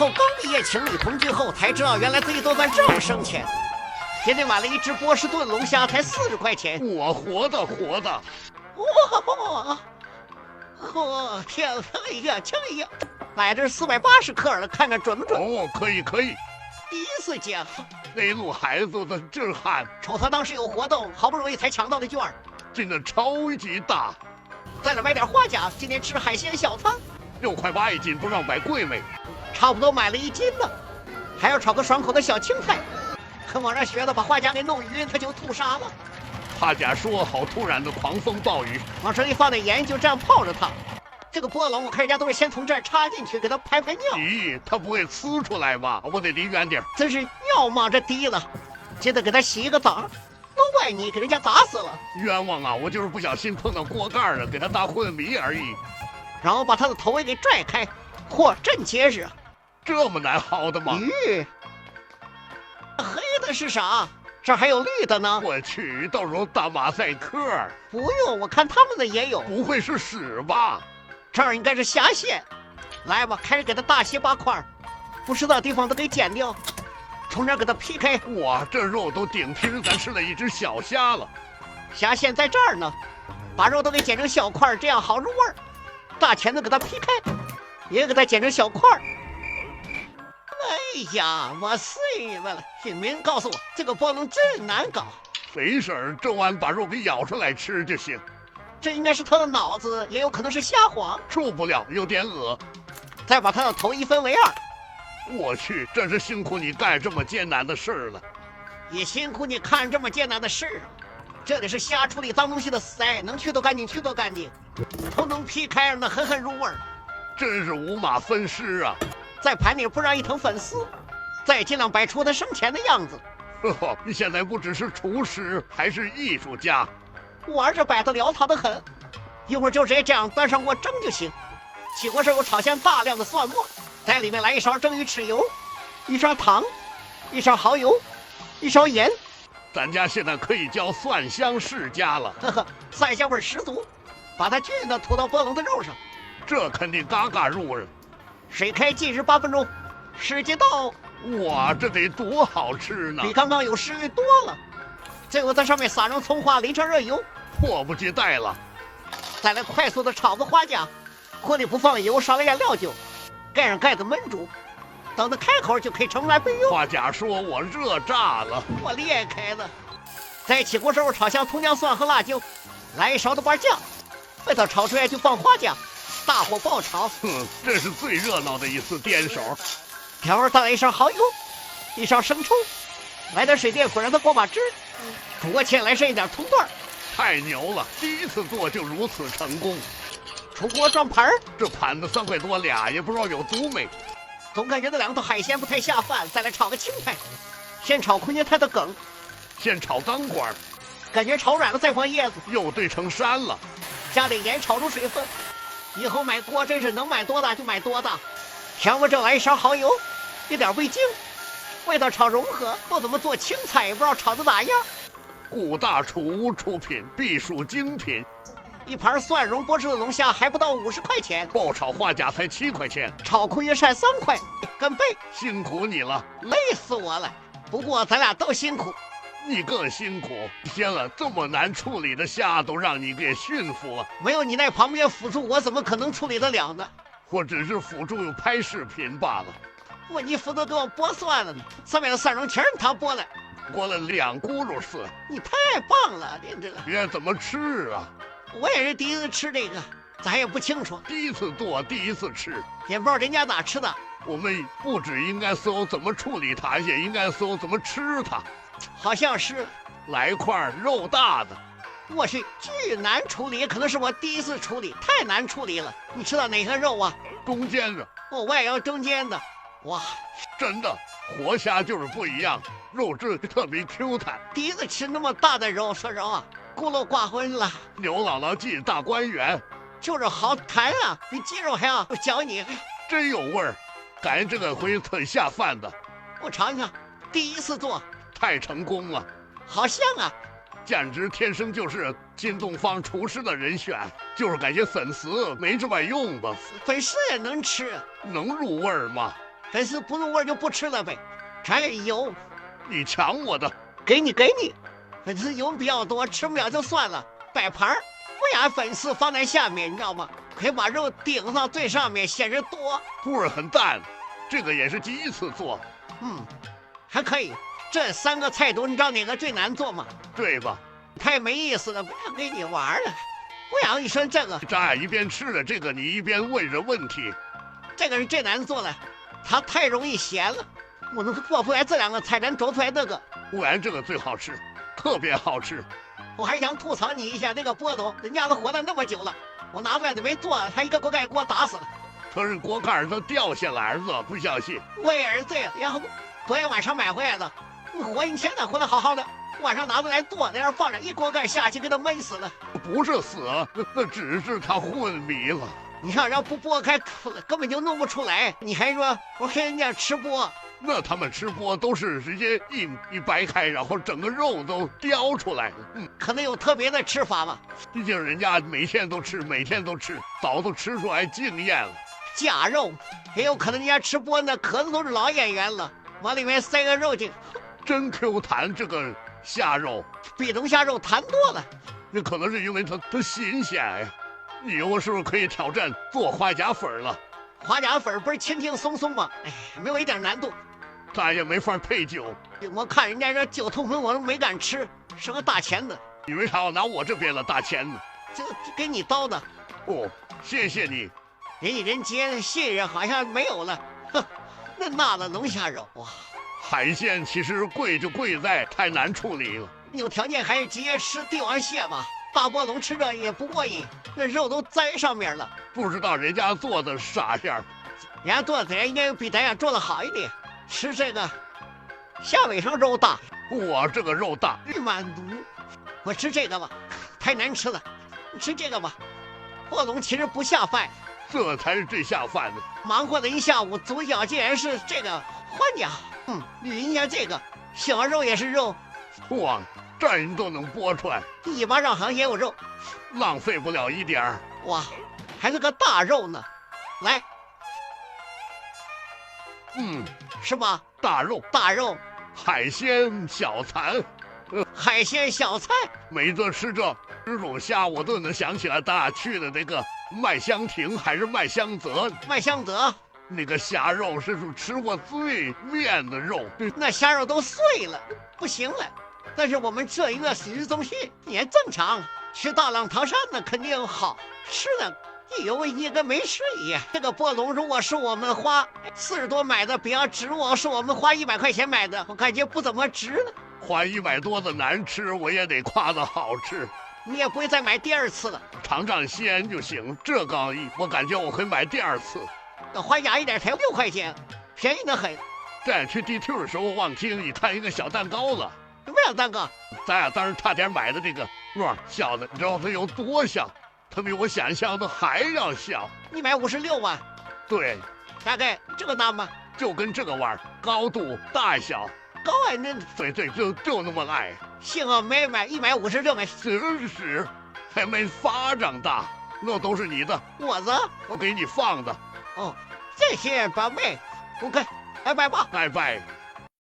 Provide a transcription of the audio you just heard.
后刚毕业情侣同居后，才知道原来自己做饭这么省钱。今天买了一只波士顿龙虾，才40块钱。我活的。哇！天啊！哎呀，买这480克了，看看准不准？哦，可以。第一次见，那路孩子的震撼，瞅他当时有活动，好不容易才抢到的券，真的超级大。再来买点花甲，今天吃海鲜小餐，6块8一斤，不让买贵没？差不多买了1斤呢。还要炒个爽口的小青菜，跟网上学的，把花甲给弄匀，他就吐沙了。花甲说好突然的狂风暴雨，往水里放点盐，就这样泡着它。这个波龙我看人家都是先从这儿插进去，给它排尿。咦，它不会呲出来吧？我得离远点。真是尿冒着滴了，记得给它洗一个澡。都怪你给人家砸死了，冤枉啊！我就是不小心碰到锅盖了，给它打昏迷而已。然后把它的头尾给拽开，嚯，真结实！这么难薅的吗？咦，黑的是啥？这还有绿的呢！我去，到时候打马赛克。不用，我看他们的也有。不会是屎吧？这儿应该是虾线。来吧，开始给它大卸8块，不适当的地方都给剪掉，从这儿给它劈开。哇，这肉都顶平咱吃了一只小虾了。虾线在这儿呢，把肉都给剪成小块，这样好入味儿。大钳子给它劈开，也给它剪成小块。哎呀，我碎了！品明告诉我，这个波龙真难搞。没事儿，这碗把肉给舀出来吃就行。这应该是他的脑子，也有可能是虾黄。受不了，有点恶。再把他的头1分为2。我去，真是辛苦你干这么艰难的事了。也辛苦你看这么艰难的事。这里是虾处理脏东西的腮，能去多干净去多干净，头能劈开，让它狠狠入味儿。真是五马分尸啊！在盘里铺上一层粉丝，再尽量摆出他生前的样子。你现在不只是厨师，还是艺术家。我这摆的潦草的很，一会儿就直接这样端上锅蒸就行。起锅时我炒下大量的蒜末，在里面来1勺蒸鱼豉油，1勺糖，1勺蚝油，1勺盐。咱家现在可以叫蒜香世家了。蒜香味十足，把它均匀的涂到波龙的肉上，这肯定嘎嘎入味。水开计时8分钟，时间到。哇，这得多好吃呢！比刚刚有食欲多了。最后在上面撒上葱花，淋上热油，迫不及待了。再来快速的炒个花甲，锅里不放油，少了点料酒，盖上盖子焖煮，等它开口就可以盛来备用。花甲说我热炸了，我裂开了。在起锅时候炒香葱姜蒜和辣椒，来1勺豆瓣酱，味道炒出来就放花甲，大火爆炒。这是最热闹的一次颠手。调味再来1勺蚝油，1勺生抽，来点水淀粉让它过把汁，煮过芡来上一点葱段。太牛了，第一次做就如此成功。出锅装盘儿，这盘子3块多俩，也不知道有毒没。总感觉这2道海鲜不太下饭，再来炒个青菜。先炒空心菜的梗，先炒钢管，感觉炒软了再放叶子，又兑成山了。加点盐炒出水分。以后买锅真是能买多大就买多大。调味这来1勺蚝油，1点味精，味道炒融合。不怎么做青菜，也不知道炒的咋样。顾大厨出品必属精品。一盘蒜蓉波士顿龙虾还不到50块钱，爆炒花甲才7块钱，炒空心菜3块，干贝。辛苦你了，累死我了。不过咱俩都辛苦。你更辛苦，天了，这么难处理的虾都让你给驯服了。没有你在旁边辅助，我怎么可能处理得了呢？我只是辅助拍视频罢了。你负责给我剥蒜了呢，上面的蒜蓉全是他剥的，剥了2轱辘蒜。你太棒了，你这个别怎么吃啊？我也是第一次吃这个，咱也不清楚。第一次做，第一次吃，也不知道人家咋吃的。我们不只应该搜怎么处理它，也应该搜怎么吃它。好像是。来块肉大的。我去，巨难处理，可能是我第一次处理，太难处理了。你吃到哪个肉啊？中间的。我也要中间的。哇，真的，活虾就是不一样，肉质特别 Q 弹。第一次吃那么大的肉，说实话，孤陋寡闻了。刘姥姥进大观园，就是好弹啊，比鸡肉还要嚼你，真有味儿。感觉这个会很下饭的。我尝尝，第一次做，太成功了，好香啊！简直天生就是新东方厨师的人选，就是感觉粉丝没这么用吧。粉丝也能吃，能入味儿吗？粉丝不入味就不吃了呗。这油你抢我的，给你，粉丝油比较多，吃不了就算了，摆盘儿不把粉丝放在下面，你知道吗？可以把肉顶上最上面，显着多。味儿很淡，这个也是第一次做。还可以。这3个菜都你知道哪个最难做吗？对吧？太没意思了，不想跟你玩了。我想你说这个，咱俩一边吃着这个，你一边问着问题。这个是最难做的，它太容易咸了。我能做出来这2个菜，咱做出来这个。不然这个最好吃，特别好吃。我还想吐槽你一下，那个波东，人家都活了那么久了，我拿出来都没做，他一个锅盖给我打死了。可是锅盖都掉下来了，不相信？我也是这样，然后昨天晚上买回来的，你现在活得好好的，晚上拿出来做，在那放着，一锅盖下去给他闷死了。不是死，那只是他昏迷了。你要不剥开，根本就弄不出来。你还说我给人家吃播？那他们吃播都是直接一掰开，然后整个肉都叼出来。可能有特别的吃法吧。毕竟人家每天都吃，早都吃出来经验了。假肉也有可能人家吃播呢，可能都是老演员了，往里面塞个肉进。真 Q 弹，这个虾肉比龙虾肉弹多了。那可能是因为它新鲜呀。你以后是不是可以挑战做花甲粉了？花甲粉不是轻轻松松吗？没有一点难度。咱也没法配酒。我看人家这酒通粉我都没敢吃，是个大钳子。你为啥要拿我这边的大钳子？这给你刀的。哦，谢谢你。人与人间信任好像没有了。哼，那辣的龙虾肉哇！海鲜其实贵就贵在太难处理了。有条件还是直接吃帝王蟹吧。大波龙吃着也不过瘾，那肉都栽上面了。不知道人家做的啥样，人家做的应该比咱家做的好一点。吃这个虾尾上肉大，哇，这个肉大，满足。我吃这个吧，太难吃了。你吃这个吧，波龙其实不下饭，这才是最下饭的。忙活了一下午，主角竟然是这个花甲。捋一下这个小肉也是肉。哇，这你都能剥出来，尾巴上好像也有肉，浪费不了一点儿。哇，还是个大肉呢。来，是吧？大肉，海鲜小餐，海鲜小菜。每次吃这种虾，我都能想起来咱俩去的那个麦香亭还是麦香泽。麦香泽那个虾肉是吃过最面的肉，那虾肉都碎了，不行了。但是我们这一个洗浴中心也正常，去大浪淘沙那肯定好吃的，有一跟没吃一样。这个波龙如果是我们花40多买的，比较值；我是我们花100块钱买的，我感觉不怎么值呢。花100多的难吃，我也得夸的好吃。你也不会再买第2次了，尝尝鲜就行。这个我感觉我会买第2次。那花甲一点才6块钱，便宜得很。再去 DQ 的时候忘听你看一个小蛋糕了。什么呀，蛋糕？咱俩当时差点买的这个小的，你知道它有多小？它比我想象的还要小。你买56万？对，大概这个大吗？就跟这个玩意儿，高度大小高啊，那对，就那么矮。幸好没买156买，真是还没巴掌大，那都是你的，我的，我给你放的。哦，这些宝贝，我看，拜拜吧，拜拜。